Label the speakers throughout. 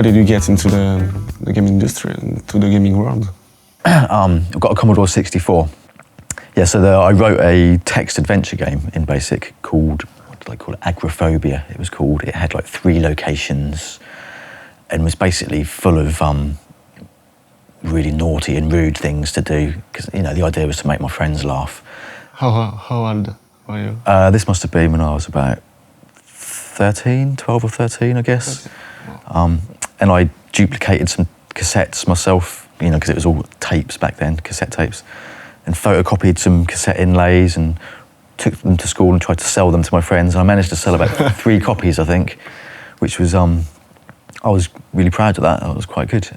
Speaker 1: how did you get into the game industry, into the gaming world?
Speaker 2: I've got a Commodore 64. Yeah, so I wrote a text adventure game in BASIC called, what did I call it? Agoraphobia, it was called. It had like 3 locations and was basically full of really naughty and rude things to do, because the idea was to make my friends laugh.
Speaker 1: How old were you?
Speaker 2: This must have been when I was about 12 or 13, I guess. And I duplicated some cassettes myself, because it was all tapes back then, cassette tapes, and photocopied some cassette inlays and took them to school and tried to sell them to my friends. And I managed to sell about 3 copies, I think, which was, I was really proud of that. That was quite good.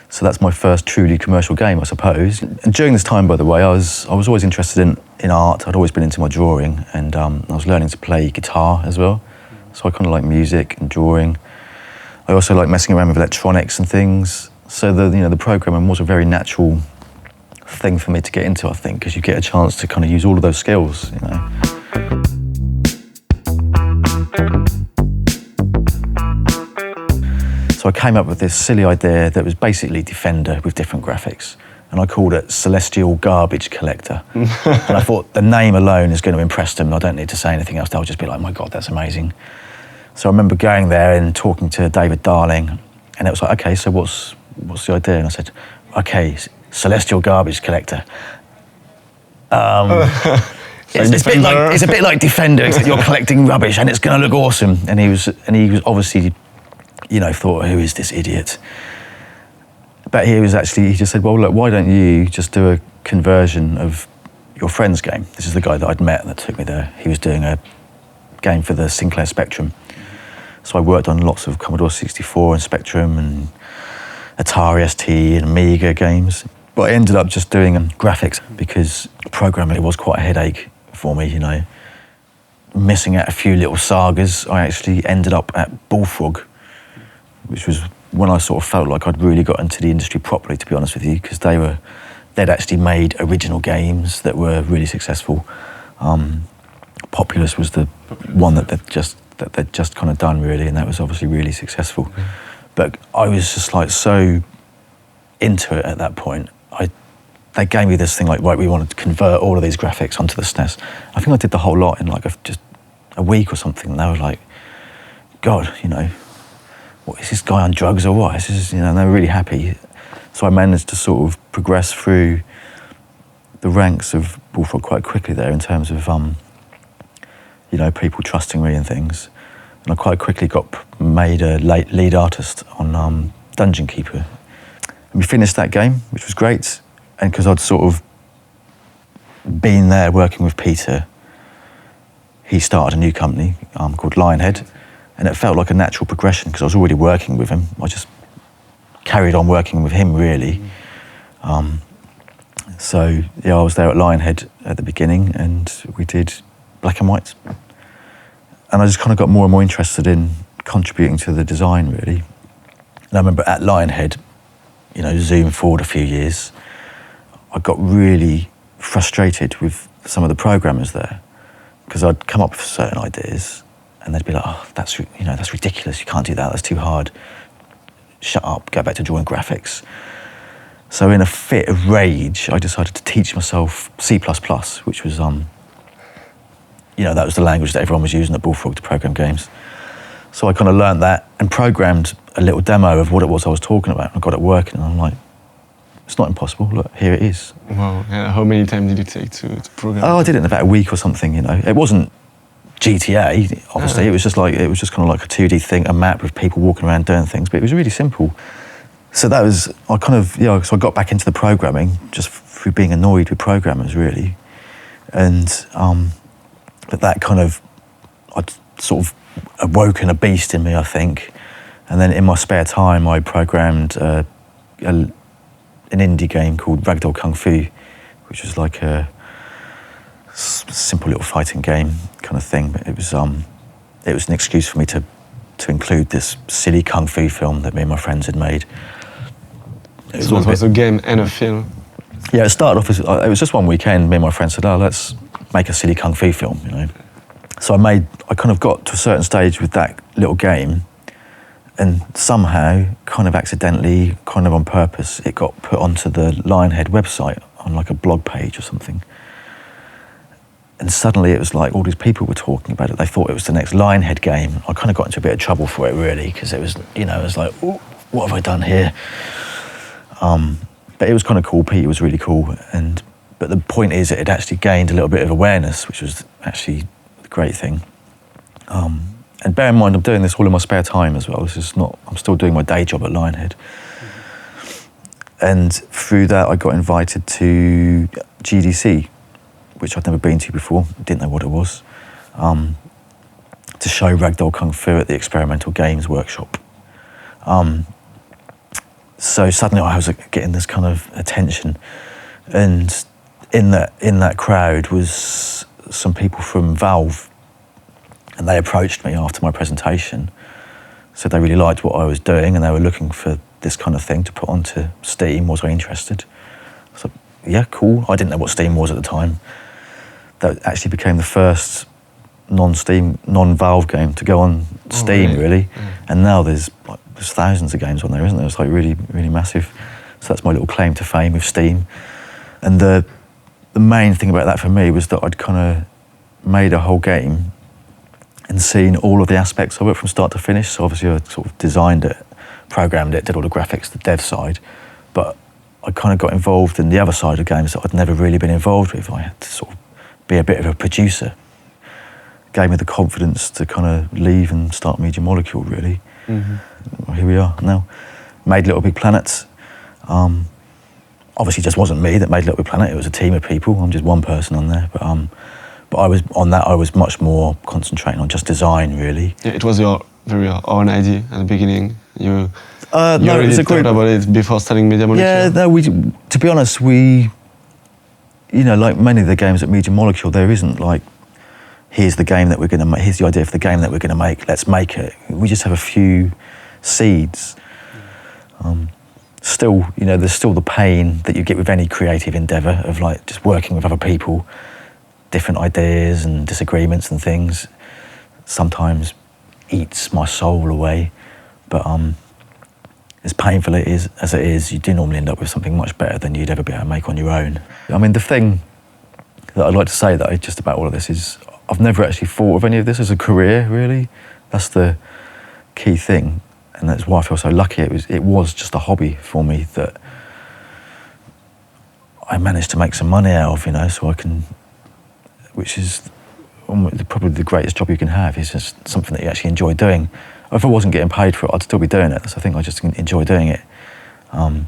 Speaker 2: So that's my first truly commercial game, I suppose. And during this time, by the way, I was always interested in art. I'd always been into my drawing, and I was learning to play guitar as well. So I kind of like music and drawing. I also like messing around with electronics and things. So the programming was a very natural thing for me to get into, I think, because you get a chance to kind of use all of those skills, So I came up with this silly idea that was basically Defender with different graphics, and I called it Celestial Garbage Collector. And I thought the name alone is going to impress them. I don't need to say anything else. They'll just be like, my God, that's amazing. So I remember going there and talking to David Darling, and it was like, okay, so what's the idea? And I said, okay, Celestial Garbage Collector. It's a bit like Defender, except you're collecting rubbish and it's going to look awesome. And he was obviously, thought, who is this idiot? But he just said, well, look, why don't you just do a conversion of your friend's game? This is the guy that I'd met that took me there. He was doing a game for the Sinclair Spectrum. So I worked on lots of Commodore 64 and Spectrum and Atari ST and Amiga games. But I ended up just doing graphics because programming was quite a headache for me, Missing out a few little sagas, I actually ended up at Bullfrog, which was when I sort of felt like I'd really got into the industry properly, to be honest with you, because they'd actually made original games that were really successful. Populous was the one that they'd just kind of done, really, and that was obviously really successful. Mm. But I was just like so into it at that point. They gave me this thing like, right, we wanted to convert all of these graphics onto the SNES. I think I did the whole lot in like just a week or something, and they were like, God, what is this guy on drugs or what? And they were really happy. So I managed to sort of progress through the ranks of Bullfrog quite quickly there in terms of, people trusting me and things. And I quite quickly got made a lead artist on Dungeon Keeper. And we finished that game, which was great. And because I'd sort of been there working with Peter, he started a new company called Lionhead. And it felt like a natural progression because I was already working with him. I just carried on working with him, really. So, I was there at Lionhead at the beginning and we did black and white. And I just kind of got more and more interested in contributing to the design, really. And I remember at Lionhead, zoom forward a few years, I got really frustrated with some of the programmers there because I'd come up with certain ideas and they'd be like, oh, that's ridiculous, you can't do that, that's too hard. Shut up, go back to drawing graphics. So in a fit of rage, I decided to teach myself C++, which was, that was the language that everyone was using at Bullfrog to program games. So I kind of learned that and programmed a little demo of what it was I was talking about. I got it working and I'm like, it's not impossible, look, here it is.
Speaker 1: Wow, yeah. How many times did it take to program?
Speaker 2: Oh, I did it in about a week or something, It wasn't GTA, obviously. It was just kind of like a 2D thing, a map with people walking around doing things, but it was really simple. So that was, so I got back into the programming just through being annoyed with programmers, really. And but that kind of, I'd sort of awoken a beast in me, I think. And then in my spare time, I programmed an indie game called Ragdoll Kung Fu, which was like a simple little fighting game kind of thing. But it was an excuse for me to include this silly kung fu film that me and my friends had made.
Speaker 1: So it was a game and a film?
Speaker 2: Yeah, it started off as, it was just one weekend, me and my friends said, let's make a silly kung fu film, So I kind of got to a certain stage with that little game, And somehow, kind of accidentally, kind of on purpose, it got put onto the Lionhead website on like a blog page or something. And suddenly it was like all these people were talking about it. They thought it was the next Lionhead game. I kind of got into a bit of trouble for it, really, because it was, you know, it was like, oh, what have I done here? But it was kind of cool. Pete was really cool. But the point is, it had actually gained a little bit of awareness, which was actually a great thing. And bear in mind, I'm doing this all in my spare time as well. This is not, I'm still doing my day job at Lionhead. And through that, I got invited to GDC, which I'd never been to before, didn't know what it was, to show Ragdoll Kung Fu at the Experimental Games Workshop. So suddenly I was getting this kind of attention, and in that crowd was some people from Valve, and they approached me after my presentation. So they really liked what I was doing, and they were looking for this kind of thing to put onto Steam. Was I interested? So yeah, cool. I didn't know what Steam was at the time. That actually became the first non-Steam, non-Valve game to go on Steam, really. Yeah. And now there's thousands of games on there, isn't there? It's like really, really massive. So that's my little claim to fame with Steam. And the main thing about that for me was that I'd kind of made a whole game and seen all of the aspects of it from start to finish. So obviously I sort of designed it, programmed it, did all the graphics, the dev side, but I kind of got involved in the other side of games that I'd never really been involved with. I had to sort of be a bit of a producer. Gave me the confidence to kind of leave and start Media Molecule, really. Well, here we are now. Made Little Big Planet. Obviously just wasn't me that made Little Big Planet, it was a team of people. I'm just one person on there, but I was on that. I was much more concentrating on just design, really.
Speaker 1: Yeah, it was your very own idea at the beginning. You
Speaker 2: no,
Speaker 1: really
Speaker 2: it was a
Speaker 1: thought about it before starting Media Molecule?
Speaker 2: Yeah, no, to be honest, you know, like many of the games at Media Molecule, there isn't like, here's the game that we're going to make, here's the idea for the game that we're going to make, let's make it. We just have a few seeds. Still, you know, there's still the pain that you get with any creative endeavour of like just working with other people, different ideas and disagreements and things. Sometimes eats my soul away, but as painful as it is, you do normally end up with something much better than you'd ever be able to make on your own. I mean, the thing that I'd like to say that just about all of this is I've never actually thought of any of this as a career, really. That's the key thing, and that's why I feel so lucky. It was just a hobby for me that I managed to make some money out of, you know, so I can, which is probably the greatest job you can have, is just something that you actually enjoy doing. If I wasn't getting paid for it, I'd still be doing it. So I think I just enjoy doing it. And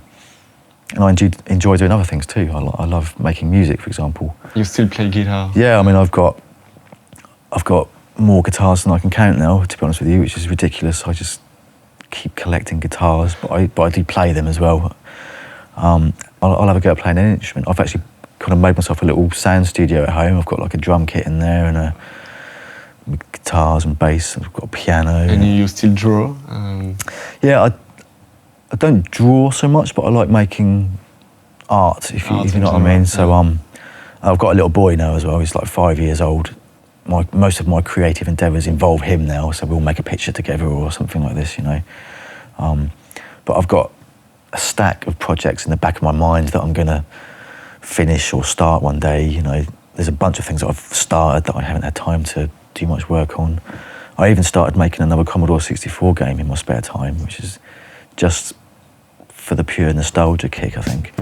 Speaker 2: I enjoy doing other things too. I love making music, for example.
Speaker 1: You still play guitar?
Speaker 2: Yeah, I mean, I've got more guitars than I can count now, to be honest with you, which is ridiculous. I just keep collecting guitars, but I do play them as well. I'll have a go at playing an instrument. I've actually kind of made myself a little sound studio at home. I've got like a drum kit in there and guitars and bass. I've got a piano.
Speaker 1: And you still draw?
Speaker 2: Yeah, I don't draw so much, but I like making art, if you know what I mean. So I've got a little boy now as well. He's like 5 years old. Most of my creative endeavours involve him now, so we'll make a picture together or something like this, you know. But I've got a stack of projects in the back of my mind that I'm going to finish or start one day, you know. There's a bunch of things that I've started that I haven't had time to do much work on. I even started making another Commodore 64 game in my spare time, which is just for the pure nostalgia kick, I think.